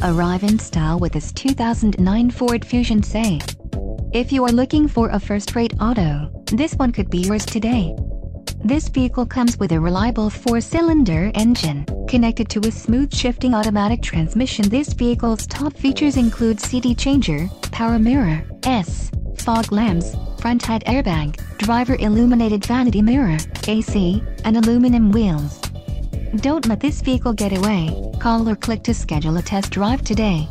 Arrive in style with this 2009 Ford Fusion Say. If you are looking for a first-rate auto, this one could be yours today. This vehicle comes with a reliable 4-cylinder engine, connected to a smooth shifting automatic transmission. This vehicle's top features include CD changer, power mirror, fog lamps, front head airbag, driver illuminated vanity mirror, AC, and aluminum wheels. Don't let this vehicle get away. Call or click to schedule a test drive today.